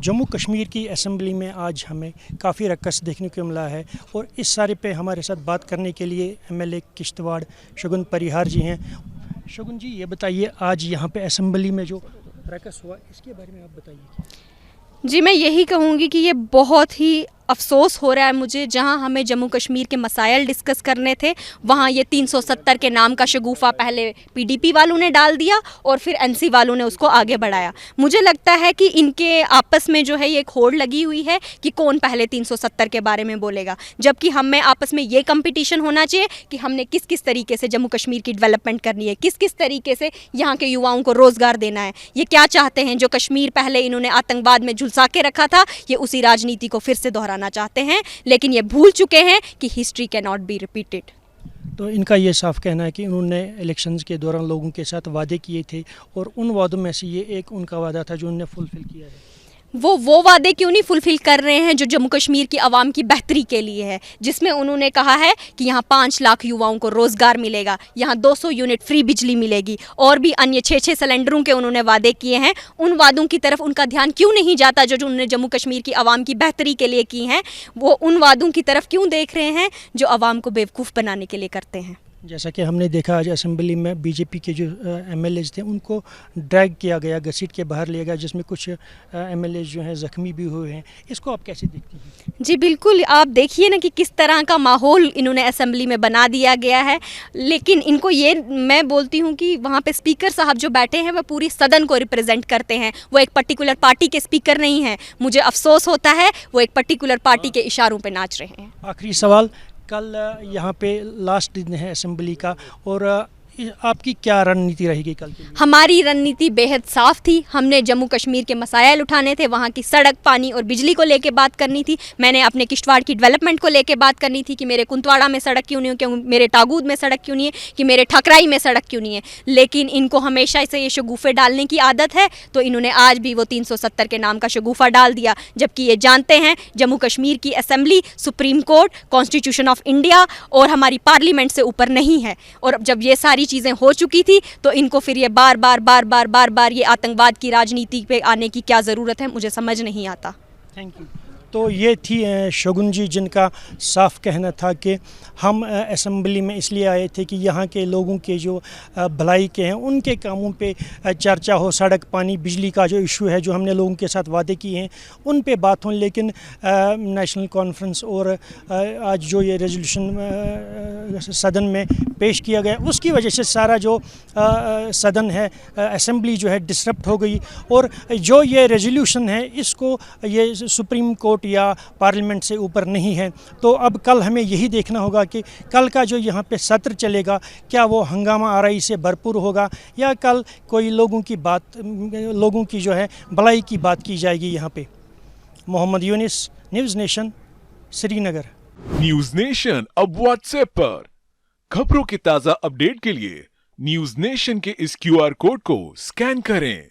जम्मू कश्मीर की असेंबली में आज हमें काफ़ी रकस देखने को मिला है और इस सारे पे हमारे साथ बात करने के लिए एमएलए किश्तवाड़ शगुन परिहार जी हैं। शगुन जी, ये बताइए आज यहाँ पे असेंबली में जो रकस हुआ इसके बारे में आप बताइए। जी, मैं यही कहूँगी कि ये बहुत ही अफसोस हो रहा है मुझे, जहाँ हमें जम्मू कश्मीर के मसाइल डिस्कस करने थे वहाँ ये 370 के नाम का शगुफा पहले पीडीपी वालों ने डाल दिया और फिर एनसी वालों ने उसको आगे बढ़ाया। मुझे लगता है कि इनके आपस में जो है ये एक होड़ लगी हुई है कि कौन पहले 370 के बारे में बोलेगा, जबकि हमें आपस में ये कंपटीशन होना चाहिए कि हमने किस किस तरीके से जम्मू कश्मीर की डेवलपमेंट करनी है, किस किस तरीके से यहाँ के युवाओं को रोज़गार देना है। ये क्या चाहते हैं, जो कश्मीर पहले इन्होंने आतंकवाद में झुलसा के रखा था, ये उसी राजनीति को फिर से दोहराना चाहते हैं, लेकिन ये भूल चुके हैं कि history can not be repeated. तो इनका ये साफ कहना है कि उन्होंने इलेक्शंस के दौरान लोगों के साथ वादे किए थे और उन वादों में से ये एक उनका वादा था जो उन्होंने फुलफिल किया है। वो वादे क्यों नहीं फुलफिल कर रहे हैं जो जम्मू कश्मीर की आवाम की बेहतरी के लिए है, जिसमें उन्होंने कहा है कि यहाँ 5 लाख युवाओं को रोज़गार मिलेगा, यहाँ 200 यूनिट फ्री बिजली मिलेगी और भी अन्य 6 सिलेंडरों के उन्होंने वादे किए हैं। उन वादों की तरफ उनका ध्यान क्यों नहीं जाता जो उन्होंने जम्मू कश्मीर की आवाम की बेहतरी के लिए की हैं? वो उन वादों की तरफ क्यों देख रहे हैं जो आवाम को बेवकूफ़ बनाने के लिए करते हैं? जैसा कि हमने देखा आज असेंबली में बीजेपी के जो एमएलएज थे उनको ड्रैग किया गया, घसीट के बाहर लिया गया, जिसमें कुछ एमएलएज जो हैं ज़ख्मी भी हुए हैं। इसको आप कैसे देखती हैं? जी बिल्कुल, आप देखिए ना कि किस तरह का माहौल इन्होंने असेंबली में बना दिया गया है। लेकिन इनको ये मैं बोलती हूँ कि वहाँ पे स्पीकर साहब जो बैठे हैं वह पूरी सदन को रिप्रेजेंट करते हैं, वो एक पर्टिकुलर पार्टी के स्पीकर नहीं हैं। मुझे अफसोस होता है वो एक पर्टिकुलर पार्टी के इशारों पे नाच रहे हैं। आखिरी सवाल, कल यहाँ पे लास्ट दिन है असेंबली का और आपकी क्या रणनीति रहेगी कल के लिए? हमारी रणनीति बेहद साफ थी। हमने जम्मू कश्मीर के मसाइल उठाने थे, वहाँ की सड़क, पानी और बिजली को लेके बात करनी थी। मैंने अपने किश्तवाड़ की डेवलपमेंट को लेके बात करनी थी कि मेरे कुंतवाड़ा में सड़क क्यों नहीं है, क्यों मेरे टागूद में सड़क क्यों नहीं है, कि मेरे ठकराई में सड़क क्यों नहीं है। लेकिन इनको हमेशा से ये शगुफे डालने की आदत है, तो इन्होंने आज भी वो 370 के नाम का शगुफा डाल दिया, जबकि ये जानते हैं जम्मू कश्मीर की assembly, supreme court, constitution of India और हमारी पार्लियामेंट से ऊपर नहीं है। और जब ये सारी चीज़ें हो चुकी थी तो इनको फिर ये बार बार ये आतंकवाद की राजनीति पे आने की क्या ज़रूरत है, मुझे समझ नहीं आता। Thank you. तो ये थी शगुन जी, जिनका साफ कहना था कि हम असेंबली में इसलिए आए थे कि यहाँ के लोगों के जो भलाई के हैं उनके कामों पे चर्चा हो, सड़क, पानी, बिजली का जो इशू है जो हमने लोगों के साथ वादे किए हैं उन पे बात हो। लेकिन नेशनल कॉन्फ्रेंस और आज जो ये रेजोल्यूशन सदन में पेश किया गया उसकी वजह से सारा जो सदन है, असेंबली जो है डिसरप्ट हो गई और जो ये रेजोल्यूशन है इसको ये सुप्रीम कोर्ट या पार्लियामेंट से ऊपर नहीं है। तो अब कल हमें यही देखना होगा कि कल का जो यहाँ पे सत्र चलेगा क्या वो हंगामा आराई से भरपूर होगा या कल कोई लोगों की जो है भलाई की बात की जाएगी यहाँ पे। Mohammad Yunis, News Nation, Srinagar. News Nation अब व्हाट्सएप पर खबरों के ताज़ा अपडेट के लिए न्यूज़ नेशन के इस QR कोड को स्कैन करें।